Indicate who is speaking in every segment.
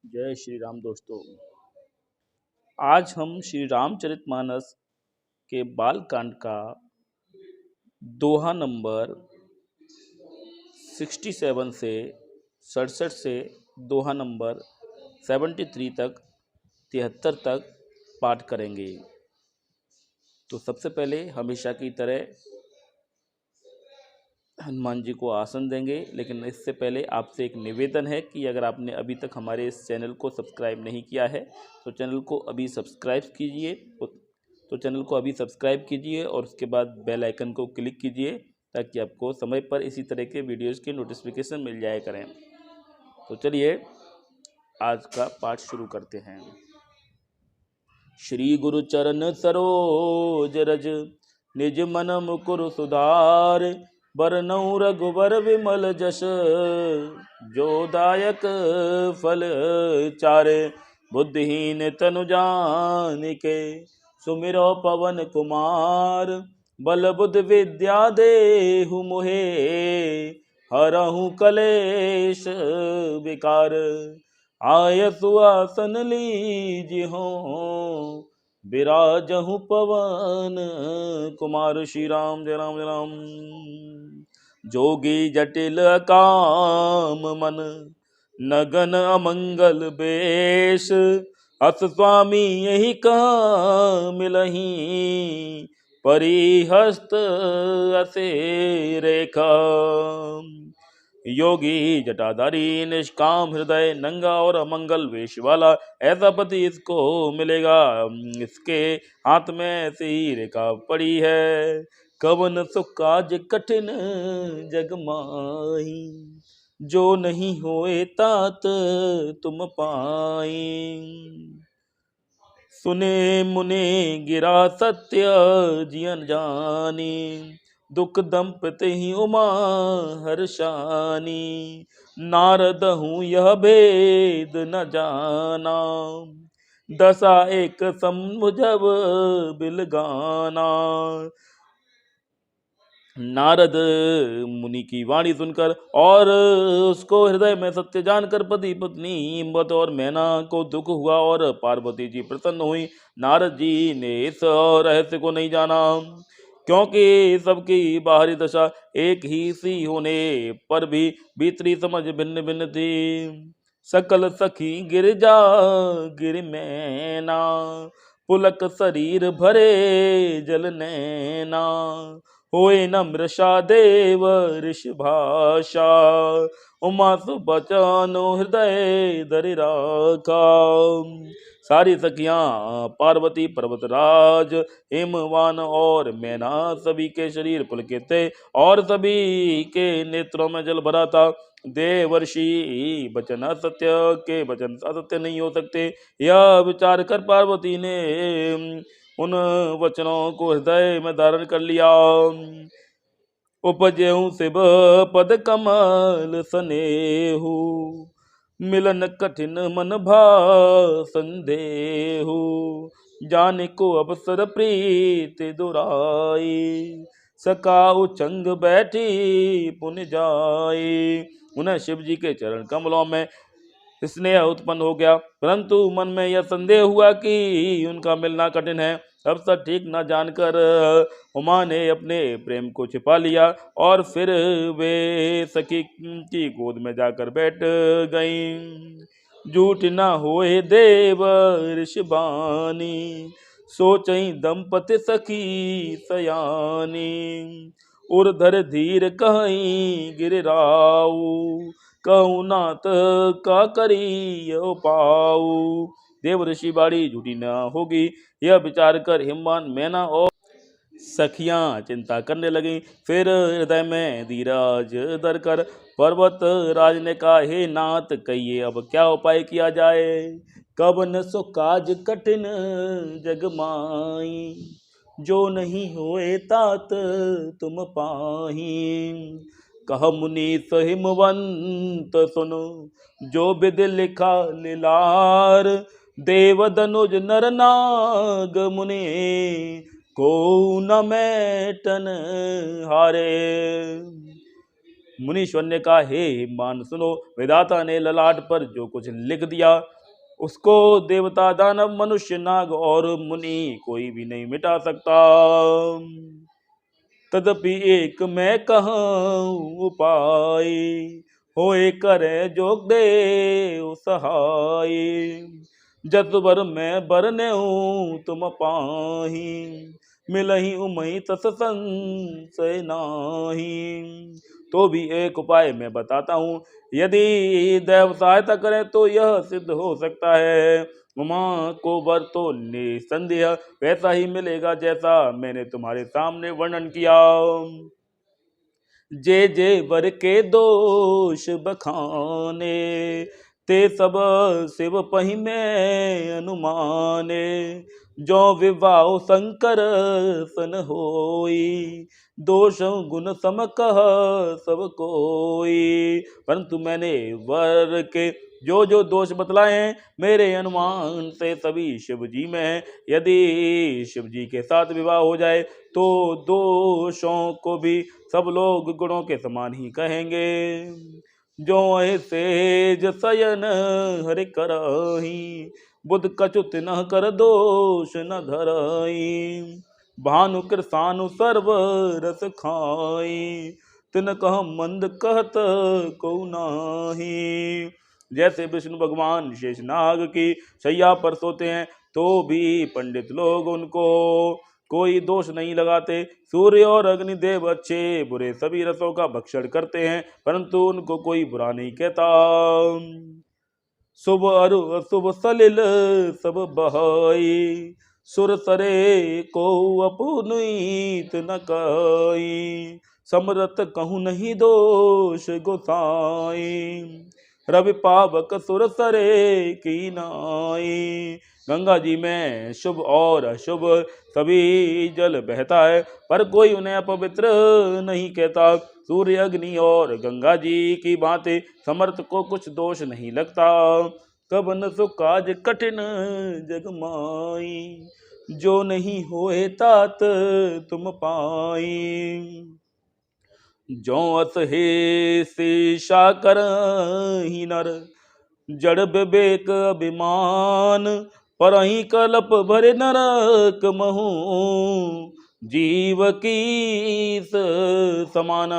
Speaker 1: जय श्री राम दोस्तों। आज हम श्री रामचरितमानस के बालकांड का दोहा नंबर 67 से 67 से दोहा नंबर 73 तक 73 तक पाठ करेंगे। तो सबसे पहले हमेशा की तरह हनुमान जी को आसन देंगे, लेकिन इससे पहले आपसे एक निवेदन है कि अगर आपने अभी तक हमारे इस चैनल को सब्सक्राइब नहीं किया है तो चैनल को अभी सब्सक्राइब कीजिए। तो चैनल को अभी सब्सक्राइब कीजिए और उसके बाद बेल आइकन को क्लिक कीजिए ताकि आपको समय पर इसी तरह के वीडियोज़ की नोटिफिकेशन मिल जाया करें। तो चलिए आज का पाठ शुरू करते हैं। श्री गुरु चरण सरोज रज निज मन मुकुर सुधार, बरनउँ रघुबर विमल जस जो दायक फल चारे। बुद्धिहीन तनु जानिके सुमिरो पवन कुमार, बल बुद्धि विद्या देहु मोहे हरहु कलेश विकार। आयसु आसन लीजिहो विराजहु पवन कुमार। श्री राम जय राम जय राम। जोगी जटिल काम मन नगन अमंगल बेश, अस स्वामी यही कहाँ मिलही परिहस्त असे रेखा। योगी जटाधारी निष्काम हृदय नंगा और अमंगल वेश वाला, ऐसा पति इसको मिलेगा। इसके हाथ में ऐसी रेखा पड़ी है। कवन सुख काज कठिन जग माही, जो नहीं होए तात तुम पाई। सुने मुने गिरा सत्य जियन जानी, दुख दंपति ही उमा हर्षानी। नारद हूँ यह भेद न जाना, दशा एक समुझब बिलगाना। नारद मुनि की वाणी सुनकर और उसको हृदय में सत्य जानकर पति पत्नी हिम्मत और मैना को दुख हुआ और पार्वती जी प्रसन्न हुई। नारद जी ने इस रहस्य को नहीं जाना, क्योंकि सबकी बाहरी दशा एक ही सी होने पर भी भीतरी समझ भिन्न भिन्न थी। सकल सखी गिरजा गिर मैना, पुलक शरीर भरे जल नैना। होए न मृषा देव ऋषि भाषा, उमा सुबचन हृदय धरि राखा। सारी सखियां पार्वती पर्वतराज हिमवान और मैना सभी के शरीर पुलकित थे और सभी के नेत्रों में जल भरा था। देवर्षि वचन असत्य के वचन असत्य नहीं हो सकते, यह विचार कर पार्वती ने उन वचनों को हृदय में धारण कर लिया। उपजेहु शिव पद कमल सनेहु, मिलन कठिन मन भा संदेहु। जाने को अवसर प्रीत दुराई, सकाउ चंग बैठी पुन जाई। उन्हें शिव जी के चरण कमलों में स्नेह उत्पन्न हो गया, परंतु मन में यह संदेह हुआ कि उनका मिलना कठिन है। अवसर ठीक न जानकर उमा ने अपने प्रेम को छिपा लिया और फिर वे सखी की गोद में जाकर बैठ गईं। झूठ न होए देव ऋषिबानी, सोचई दंपति सखी सयानी। उर्धर धीर कहीं गिरराऊ, कहूँ नाथ का करी पाऊ। देव ऋषि बाड़ी झूठी न होगी, यह विचार कर हिमवान मैना और सखियां चिंता करने लगी। फिर हृदय में धीरज धर कर पर्वत राज ने कहा, हे नाथ कहिए अब क्या उपाय किया जाए। कवन सो काज कठिन जग माही, जो नहीं होए तात तुम पाही। कह मुनीस हिमवंत सुनो, जो विधि लिखा लीलार। देव दनुज नर नाग मुनि, को न मैटन हारे। मुनीश्वर ने कहा, हे हिमवान सुनो, विधाता ने ललाट पर जो कुछ लिख दिया उसको देवता दानव मनुष्य नाग और मुनि कोई भी नहीं मिटा सकता। तदपि एक मैं कहूँ उपाय, होए करे जोग दे सहाय। जस बर मैं बरने तुम पाही, मिलही उमई तस संशय नाही। तो भी एक उपाय मैं बताता हूँ, यदि देव सहायता करें तो यह सिद्ध हो सकता है। उमा को वर तो निसंदेह वैसा ही मिलेगा जैसा मैंने तुम्हारे सामने वर्णन किया। जे जे वर के दोष बखाने, ते सब शिव पही में अनुमाने। जो विवाह शंकर सन होई, दोष गुण सम कह सब कोई। परंतु मैंने वर के जो जो दोष बतलाए हैं, मेरे अनुमान से सभी शिव जी में है। यदि शिव जी के साथ विवाह हो जाए तो दोषों को भी सब लोग गुणों के समान ही कहेंगे। जो ऐसे जसयन हरि करही, बुध कछुत न कर दोष न धरई। भानु कृसानु सर्व रस खाई, तिन कह मंद कहत को नाही। जैसे विष्णु भगवान शेषनाग की शैया पर सोते हैं तो भी पंडित लोग उनको कोई दोष नहीं लगाते। सूर्य और अग्निदेव अच्छे बुरे सभी रसों का भक्षण करते हैं, परंतु उनको कोई बुरा नहीं कहता। शुभ अरु अशुभ सलिल सब बहाई, सुर सरे को अपुनीत न कई। समरत कहूँ नहीं दोष गोसाई, रवि पावक सुर सरे की नाई। गंगा जी में शुभ और अशुभ सभी जल बहता है, पर कोई उन्हें अपवित्र नहीं कहता। सूर्य अग्नि और गंगा जी की भांति समर्थ को कुछ दोष नहीं लगता। कबन सो काज कठिन जग माई, जो नहीं होए तात तुम पाई। जो अस हे शीशा करही नर, जड़ विवेक अभिमान। परही कलप भरे नरक महू, जीव की समान।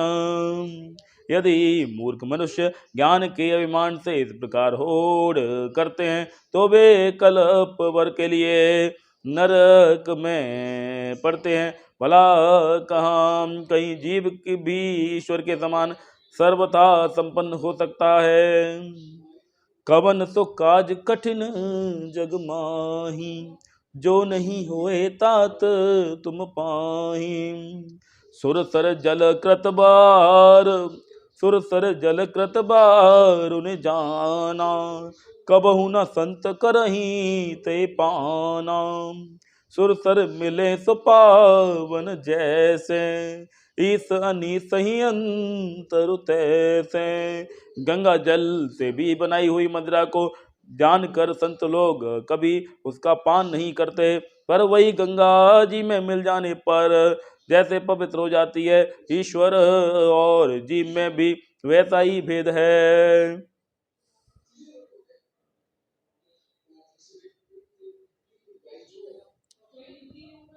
Speaker 1: यदि मूर्ख मनुष्य ज्ञान के अभिमान से इस प्रकार होड़ करते हैं तो वे कल्प भर के लिए नरक में पड़ते हैं। भला कहाँ कहीं जीव की भी ईश्वर के समान सर्वथा संपन्न हो सकता है। कवन सो काज कठिन जग माही, जो नहीं होए तात तुम पाही। सुर सर जल कृत बार, सुर सर जल कृत बार उन्हें जाना। कबहु न संत करही ते पाना, सुर सर मिले सो पावन जैसे। इस अनी सही अंतर तैसे। गंगा जल से भी बनाई हुई मदिरा को जानकर संत लोग कभी उसका पान नहीं करते, पर वही गंगा जी में मिल जाने पर जैसे पवित्र हो जाती है। ईश्वर और जीव में भी वैसा ही भेद है।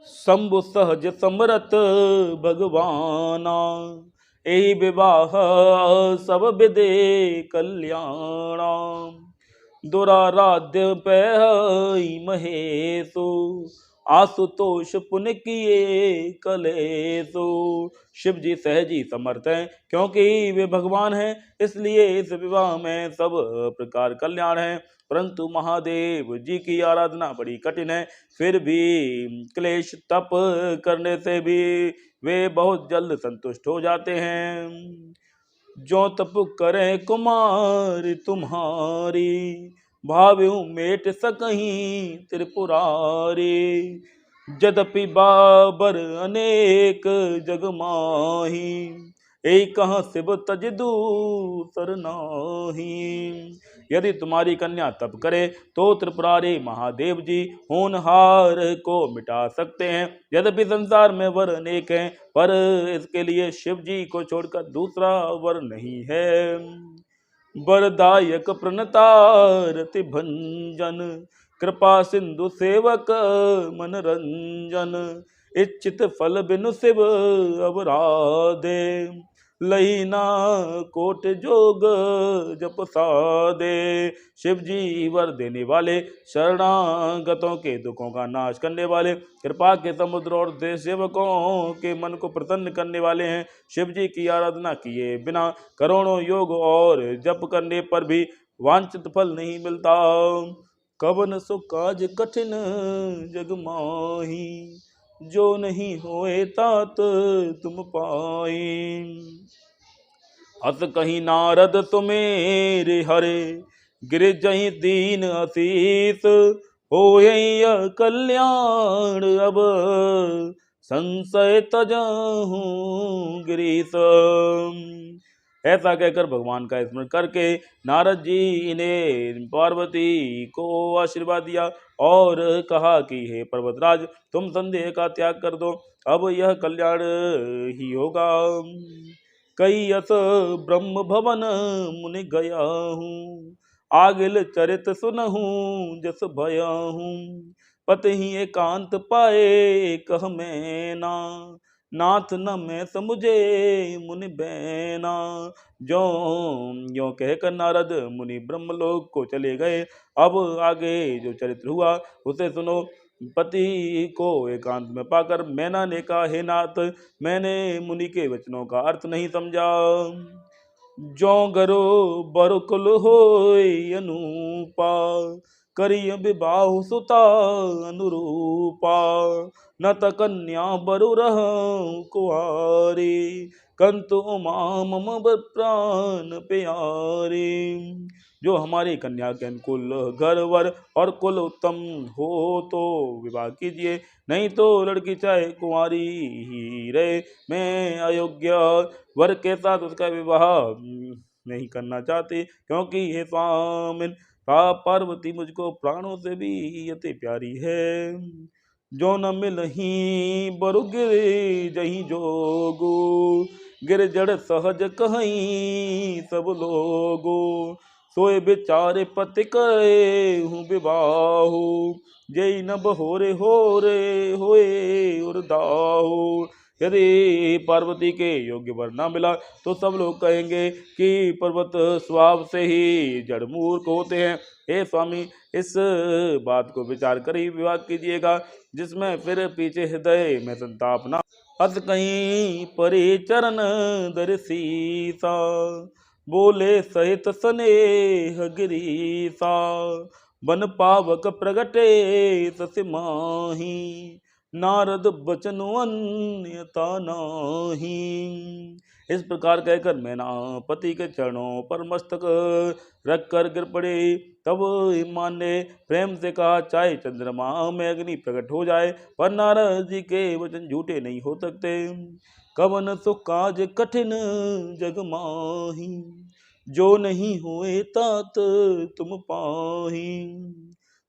Speaker 1: शंभु सहज समरत भगवाना, यही विवाह सब विदे कल्याणा। दुराराध्य पै महेशु, आशुतोष पुण्य किए कलेशु। शिव जी सहज ही समर्थ हैं, क्योंकि वे भगवान हैं, इसलिए इस विवाह में सब प्रकार कल्याण है। परंतु महादेव जी की आराधना बड़ी कठिन है, फिर भी क्लेश तप करने से भी वे बहुत जल्द संतुष्ट हो जाते हैं। जो तप करें कुमार तुम्हारी, भाव्यु मेट सकहीं त्रिपुरारी। यद्यपि बाबर अनेक जग माही, एक कहाँ शिव तज दूसर नाही। यदि तुम्हारी कन्या तप करे तो त्रिपुरारी महादेव जी होनहार को मिटा सकते हैं। यद्यपि संसार में वर अनेक हैं, पर इसके लिए शिव जी को छोड़कर दूसरा वर नहीं है। वरदायक प्रणतारति भंजन, कृपा सिंधु सेवक मनरंजन, इच्छित फल बिनु शिव अवराधे, लही ना कोट जोग जप साधे। शिव जी वर देने वाले, शरणागतों के दुखों का नाश करने वाले, कृपा के समुद्र और देश सेवकों के मन को प्रसन्न करने वाले हैं। शिव जी की आराधना किए बिना करोड़ों योग और जप करने पर भी वांछित फल नहीं मिलता। कवन सो काज कठिन जग माही, जो नहीं होए तात तुम पाई। अस कहीं नारद सुमेरे हरे, गिरजहि दीन असीस, होय कल्याण अब संशय तजहूं गिरीश। ऐसा कहकर भगवान का स्मरण करके नारद जी ने पार्वती को आशीर्वाद दिया और कहा कि हे पर्वतराज, तुम संदेह का त्याग कर दो, अब यह कल्याण ही होगा। कई अस ब्रह्म भवन मुनि गया हूँ, आगिल चरित सुनहूँ जस भया हूँ। पति ही एकांत पाए कह मैं ना, नाथ न मैं समुझे मुनि बैना। जो यो कहकर नारद मुनि ब्रह्मलोक को चले गए। अब आगे जो चरित्र हुआ उसे सुनो। पति को एकांत में पाकर मैना ने कहा, हे नाथ, मैंने मुनि के वचनों का अर्थ नहीं समझा। जो गरो बरकुल होय अनुपा, करिय विबाहु सुता अनुरूपा। न त कन्या बरु रहूं कुआरी, कंतु उमा मम प्राण प्यारी। जो हमारी कन्या के अनुकूल घर वर और कुल उत्तम हो तो विवाह कीजिए, नहीं तो लड़की चाहे कुंवारी ही रहे। मैं अयोग्य वर के साथ उसका विवाह नहीं करना चाहती, क्योंकि हे स्वामिन, पार्वती मुझको प्राणों से भी अति प्यारी है। जो न मिलही बरु गिर जही जोगो, गिर जड़ सहज कहीं सब लोगो। सोए बेचारे पति करे हूँ विवाहो, जय न बहोरे होरे होए उर्दाहो। यदि पार्वती के योग्य वर न मिला तो सब लोग कहेंगे कि पर्वत स्वभाव से ही जड़ मूर्ख होते हैं। हे स्वामी, इस बात को विचार कर ही विवाह कीजिएगा, जिसमें फिर पीछे हृदय में संताप न। अस कहीं परे चरण दर सीसा, बोले सहित स्नेह गिरीसा। बन पावक प्रगटे ससि माही, नारद बचन अन्यथा नाही। इस प्रकार कहकर मैना पति के चरणों पर मस्तक रख कर गिर पड़े। तब हिमान ने प्रेम से कहा, चाहे चंद्रमा में अग्नि प्रकट हो जाए, पर नारद जी के वचन झूठे नहीं हो सकते। कवन सो काज कठिन जग माही, जो नहीं होए तात तुम पाही।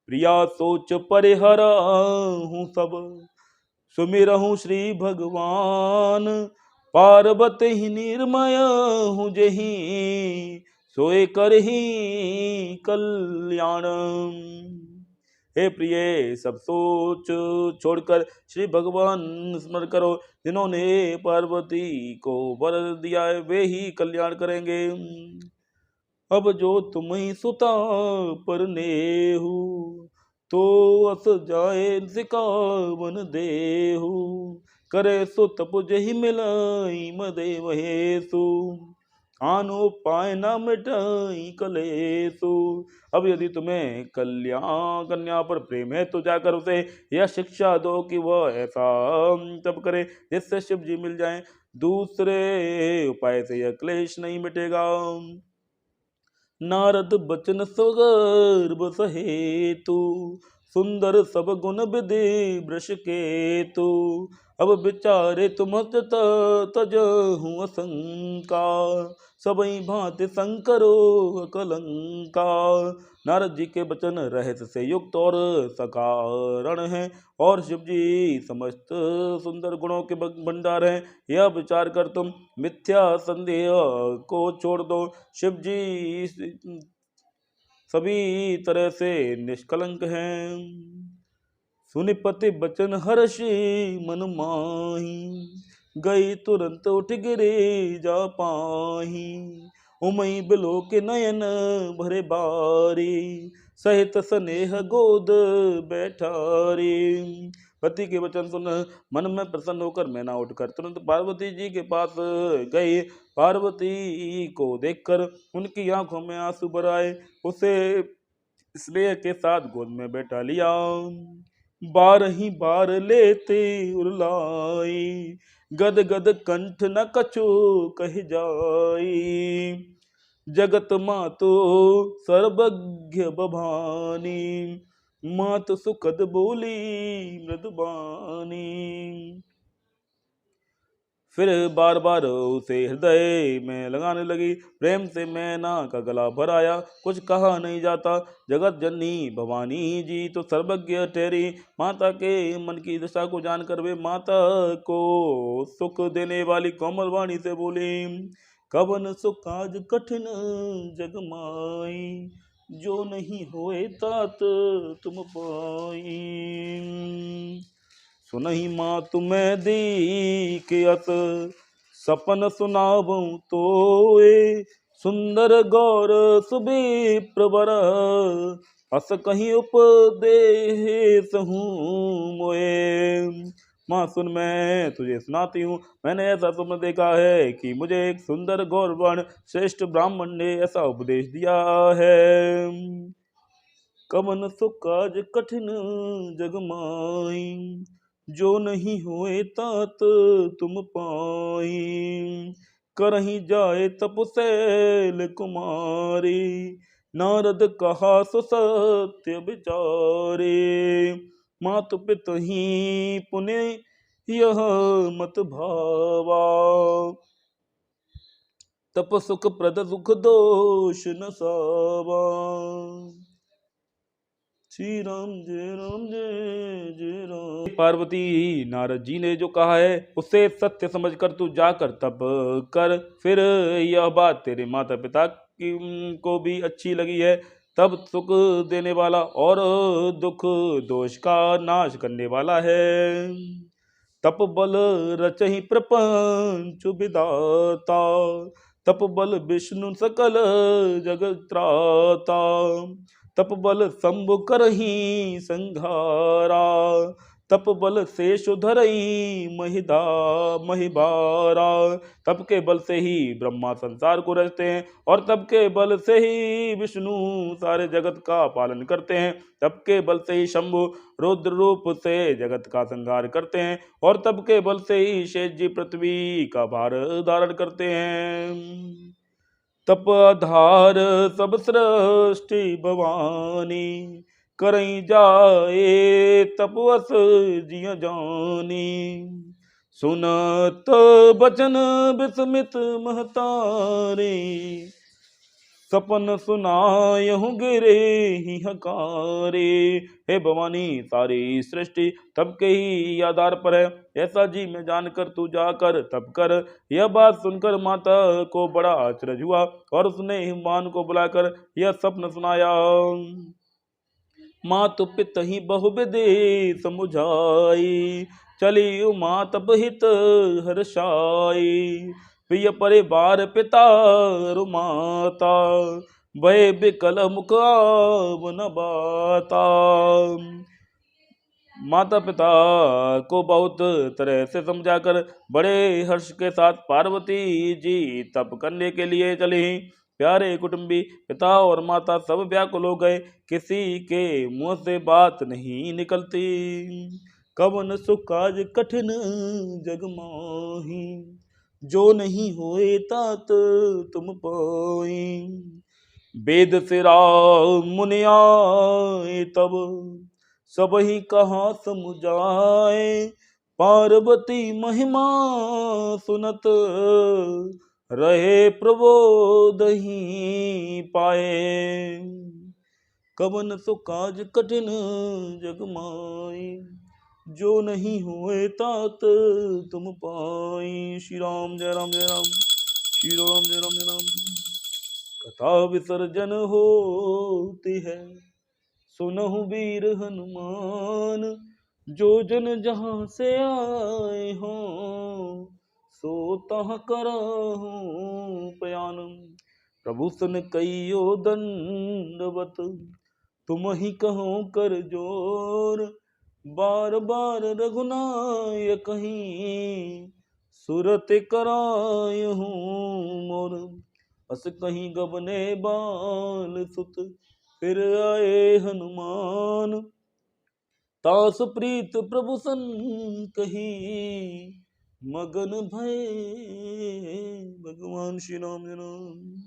Speaker 1: प्रिया सोच परिहरा हूँ सब, सुमिरहूँ श्री भगवान। पार्वती ही निर्मय हूँ जही, सोए कर ही कल्याण। हे प्रिय, सब सोच छोड़कर श्री भगवान स्मरण करो। जिन्होंने पार्वती को वर दिया है वे ही कल्याण करेंगे। अब जो तुम ही सुता पर नेहु, तो अस जाए सिकावन देहु। करे सुत पुजहि मिलाई मदेव हेसु, आनो पाए न मिटाई कलेसु। अब यदि तुम्हें कन्या पर प्रेम है तो जाकर उसे यह शिक्षा दो कि वह ऐसा तब करे जिससे शिव जी मिल जाएं। दूसरे उपाय से यह क्लेश नहीं मिटेगा। नारद बचन सगर्भ सहेतु, सुंदर सब गुण विधि वृष के तू। अब विचारे तुम तजहु असंका, सबई भांति शंकरो कलंका। नारद जी के वचन रहस्य से युक्त और सकारण हैं, और शिव जी समस्त सुंदर गुणों के भंडार हैं। यह विचार कर तुम मिथ्या संदेह को छोड़ दो। शिव जी सभी तरह से निष्कलंक हैं। सुनिपति बचन हर्षि मन माही, गई तुरंत उठ गिरे जा पाही। उमई बिलो के नयन भरे बारी, सहित स्नेह गोद बैठारी। पति के वचन सुन मन में प्रसन्न होकर मैना उठकर तुरंत पार्वती जी के पास गई। पार्वती को देखकर उनकी आंखों में आंसू भर आए। उसे स्नेह के साथ गोद में बैठा लिया। बार ही बार लेते उरलाई, गद गद कंठ न कछु कह जाई। जगत मातो सर्वज्ञ बभानी, मात सुखद बोली मृदुबानी। फिर बार बार उसे हृदय में लगाने लगी। प्रेम से मैना का गला भर आया, कुछ कहा नहीं जाता। जगत जननी भवानी जी तो सर्वज्ञ ठहरी। माता के मन की दशा को जानकर वे माता को सुख देने वाली कोमल वाणी से बोली, कवन सुख आज कठिन जग माई, जो नहीं होए तात तुम पाई। सुनहि माँ तुम्हें दी के अत, सपन सुनावूं तोए। सुंदर गौर सुबी प्रवर, अस कहीं उपदेश हूँ मोए। माँ सुन, मैं तुझे सुनाती हूँ। मैंने ऐसा स्वप्न देखा है कि मुझे एक सुंदर गौरवर्ण श्रेष्ठ ब्राह्मण ने ऐसा उपदेश दिया है। कवन सुख आज कठिन जग माई, जो नहीं होए तात तुम पाई। करही जाए तपसैल कुमारी, नारद कहा सो सत्य विचारे। मातु पितु ही पुण्य यह मत भावा, तप सुख प्रद सुख दोष न सावा। श्री राम जय जय राम। पार्वती, नारद जी ने जो कहा है उसे सत्य समझकर तू जाकर तप कर। फिर यह बात तेरे माता पिता को भी अच्छी लगी है। तब सुख देने वाला और दुख दोष का नाश करने वाला है। तप बल रचहि प्रपंच विदाता, तप बल विष्णु सकल जगत त्राता। तप बल शंभु करहि संघारा, तप बल शेष धरई महिबारा। तप के बल से ही ब्रह्मा संसार को रचते हैं, और तप के बल से ही विष्णु सारे जगत का पालन करते हैं। तप के बल से ही शंभु रुद्र रूप से जगत का संहार करते हैं, और तप के बल से ही शेष जी पृथ्वी का भार धारण करते हैं। तप आधार सब सृष्टि भवानी, करई जाए तपवस जिय जानी। सुनत बचन विस्मित महतारे, सपन सुनायहु गिरे ही हकारे। हे भवानी, सारी सृष्टि तप के ही आधार पर है, ऐसा जी में जानकर तू जाकर तप कर। यह बात सुनकर माता को बड़ा आश्चर्य हुआ, और उसने हिमवान को बुलाकर यह स्वप्न सुनाया। मातु पिता ही बहुविधि समुझाई, चली उमा तप हित हर्षाई। प्रिय परिवार पिता रुमाता, भय बिकल मुख न बाता। माता पिता को बहुत तरह से समझाकर बड़े हर्ष के साथ पार्वती जी तप करने के लिए चली। प्यारे कुटुंबी, पिता और माता सब व्याकुल हो गए। किसी के मुंह से बात नहीं निकलती। कवन सुख आज कठिन जग माही, जो नहीं होए तात तुम पाई। वेद सिरा मुनि आए तब, सब ही कहा समुझाए, पार्वती महिमा सुनत, रहे प्रबोध ही पाए। कवन सो काज कठिन जग माई, जो नहीं होए तात तुम पाई। श्री राम जय राम जय राम, श्री राम जय राम जय राम। कथा विसर्जन होती है, सुनहु वीर हनुमान, जो जन जहाँ से आए हो, सो तह करहु पयान। प्रभु सन कइयो दंडवत, तुम ही कहो कर जोर, बार बार रघुनाय कहीं, सुरत करायहु मोर। अस कहीं गबने बाल सुत, फिर आए हनुमान, तास प्रीत प्रभु सन कही, मगन भय भगवान। श्री राम जय राम।